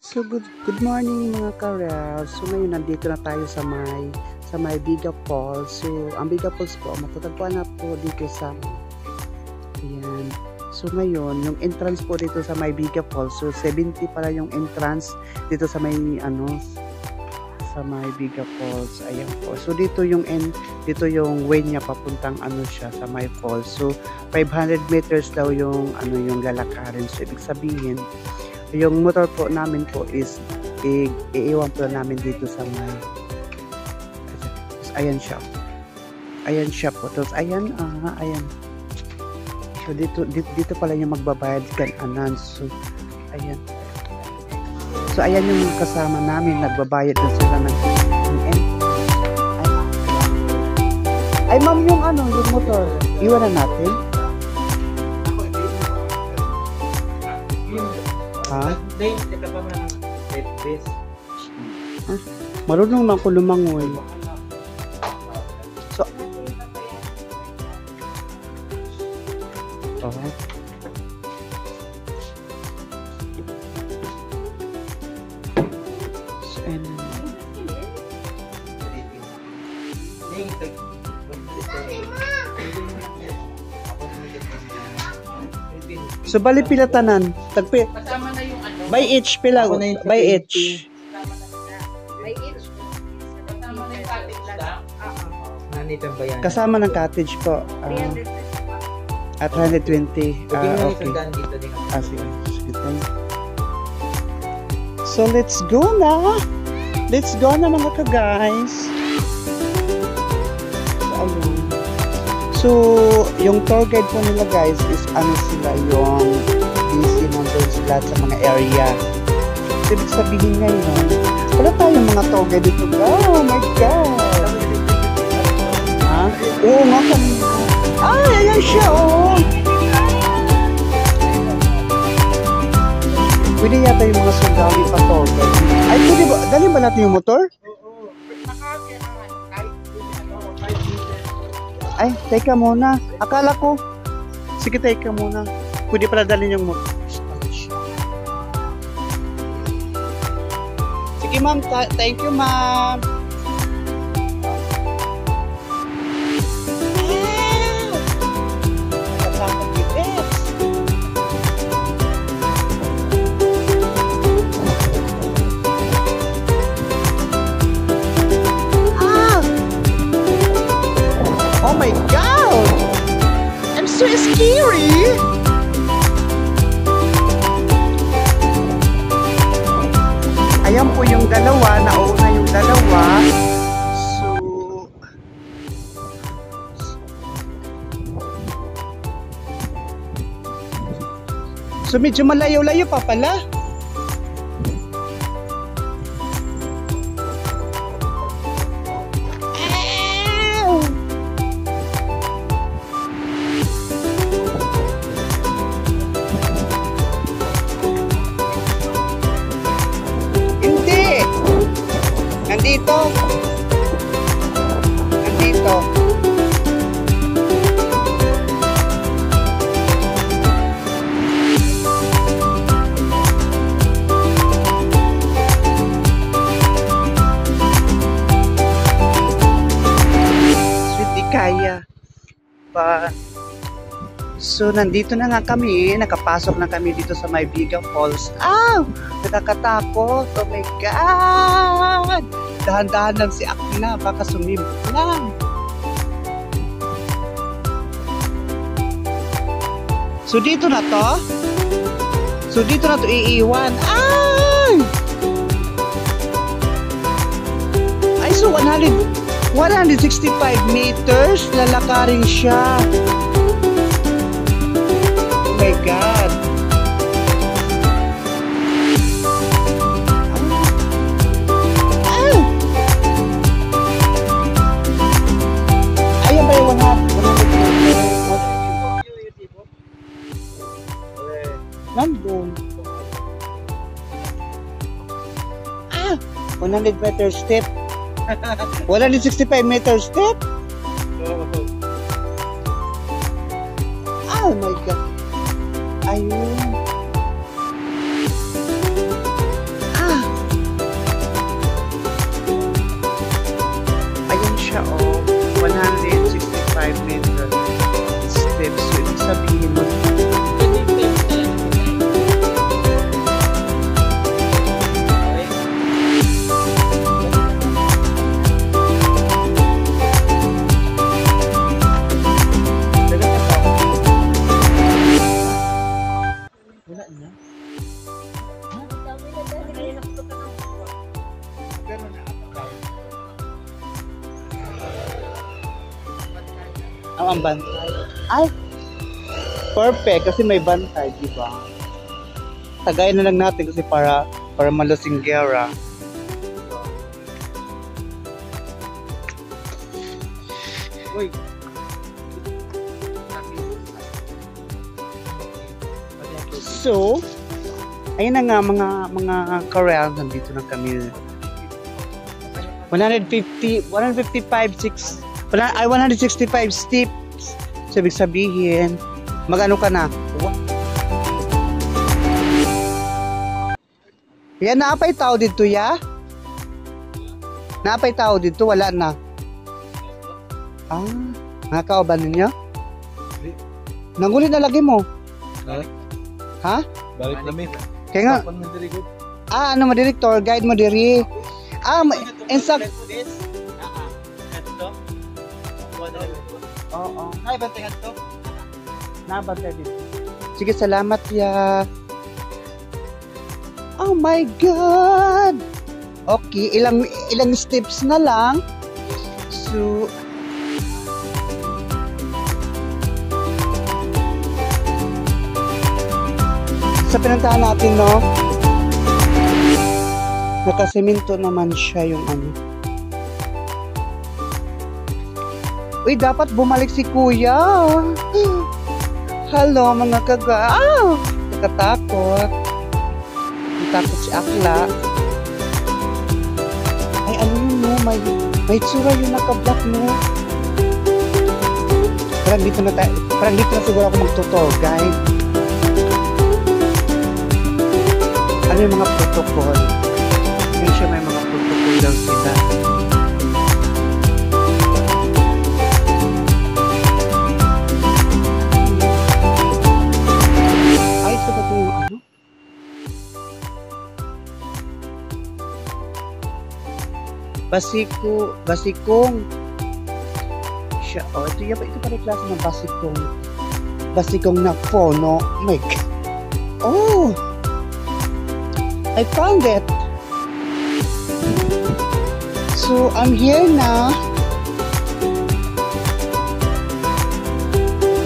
So good morning mga karel. So ngayon nandito na tayo sa may Biga Falls. So ang Biga Falls po matatagpuan na po dito sa ayan. So ngayon yung entrance po dito sa may Biga Falls. So 70 pala yung entrance dito sa may sa may Biga Falls. Ayan po. So dito yung way niya papuntang siya sa may falls. So 500 meters daw yung yung lalakarin. So ibig sabihin yung motor po namin po is iiwan po namin dito sa may ayan siya po. Tapos ayan so dito pala yung magbabayad kanan. So ayan yung kasama namin nagbabayad na sila ng ay ma'am yung yung motor iwan na natin. Marunong na ako lumangoy. So, so bali pila tanan tagpi kasama na yung by each pila by each kasama ng cottage po at 120 okay. Sige. So let's go na mga ka-guys. So yung tour guide po nila guys is sila yung busy nandun sila sa mga area. So, ibig sabihin ngayon wala tayong mga tour guide dito. Oh my god, oo nga kami. Ay, ayan siya, oh. Pwede yata yung mga sundali pa to. Ay, pwede ba? Dali ba natin yung motor? Ay, teka muna. Akala ko. Sige, teka muna. Pwede pala dalhin yung motor. Sige, ma'am. Thank you, ma'am. Oh my god! I'm so scary! Ayan po yung dalawa, nauna yung dalawa. So medyo malayo-layo pa pala. Nandito. Sweet Kaya pa. So nandito na nga kami, nakapasok na kami dito sa may Biga Falls. Nakakatakot. Oh my god. Dahan-dahan lang si Akina, baka sumibot lang. So dito na to iiwan. Ay, so 165 meters lalakarin siya. Oh my god. Nandun. 100 meter step. 165 meter step. Oh my god. Ayun. Ang bantay. Ay! Perfect, kasi may bantay, di ba? Tagayin na lang natin kasi para malasing gera. Uy! So, ayun na nga mga Korean, nandito na kami. 165 steps. So, ibig sabihin, mag-ano ka na? Yan, naapay tao dito, ya? Naapay tao dito, wala na. Ah, nakakauban ninyo? Nangulit na lagi mo? Ha? Balik namin. Kaya nga. Ano mo diri, tour guide mo diri. Insak. Oo. Naibantayan to? Nabantayan dito. Sige, salamat ya. Oh my God! Okay, ilang steps na lang. So, sa pinuntahan natin, no? Nakasiminto naman siya yung ano. Uy, dapat bumalik si kuya. Hello, mga kaga. Nakatakot. Natakot si Akla. Ay, ano yun, no? May tsura yung naka-black, no? Parang dito na siguro ako mag-tutor, guys. Ano yung mga protocol? Ngayon siya may mga protocol daw sila. Ay, sa ba ito yung ano? Basikong. Siya, ito pala klase ng basikong. Basikong na phono. Oh my God. Oh! I found it. So I'm here now.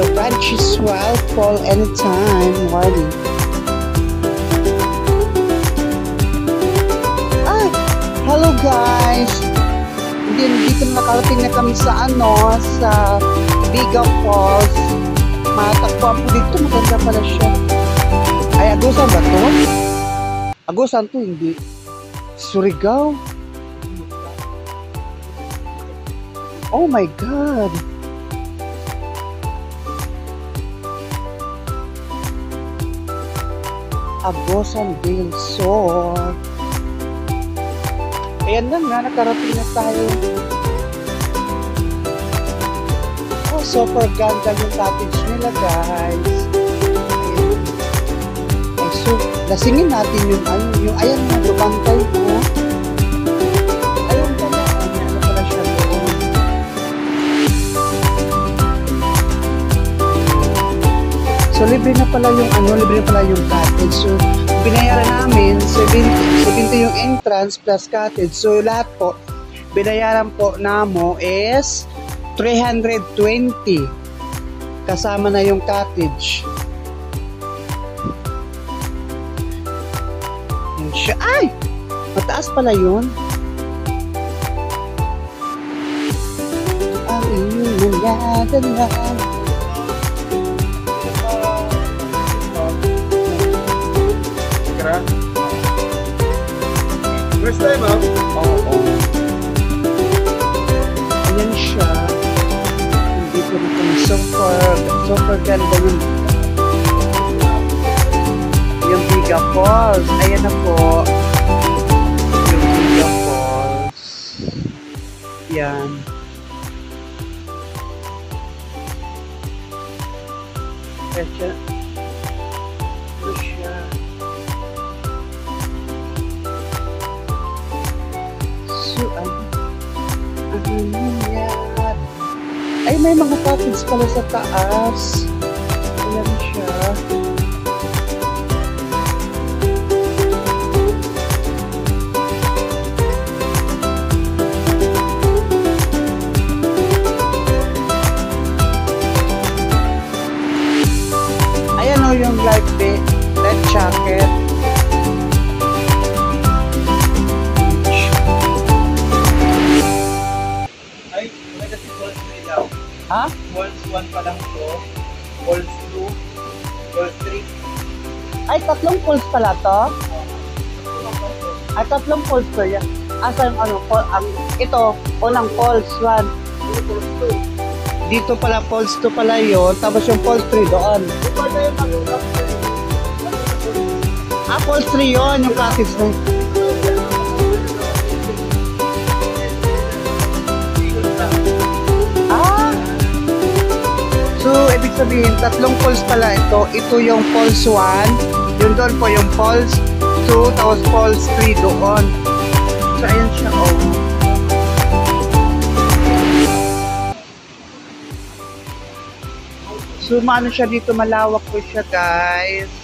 The branches will fall anytime. Warning. Hello guys. Dito na nakarating na kami sa Biga Falls. Matakbuhan po dito. Maganda pala siya. Ay, Agusan ba to? Agusan to, hindi. Surigao. Oh my God. Agusan del Sur. Ayan na nga, nakarating na tayo. Oh, super ganda yung cottage nila, guys. So, lasingin natin yung ayan na, lubantay ko. Ayun pala, ano pala siya doon. So, libre na pala yung cottage. So, binayaran namin, 70 yung entrance plus cottage. So, lahat po, binayaran po namo is 320. Kasama na yung cottage. Ay! Mataas pala yun. Ang iyong naladalan. First time, ha? Oo. Ayan siya. Hindi ko na kung super ganda yung Biga Falls. Ayan na po. Yung Biga Falls. Yan. Ayan siya. Ano siya? So, ano yan? Ay, may mga cottage pala sa taas. Ayan siya. 1 pa lang to. Pulse 2, Pulse 3. Ay, tatlong pulse pala to? Ay, tatlong pulse ko yan. Asa yung ano, ito, unang pulse 1. Pulse 2. Dito pala, pulse 2 pala yun. Tapos yung pulse 3 doon. Pulse 3 yun, yung practice na. So, ibig sabihin, tatlong pulse pala ito. Ito yung pulse 1. Yun doon po yung pulse 2. Tapos pulse 3 doon. So, ayan siya, oh. So, maano siya dito, malawak po siya, guys.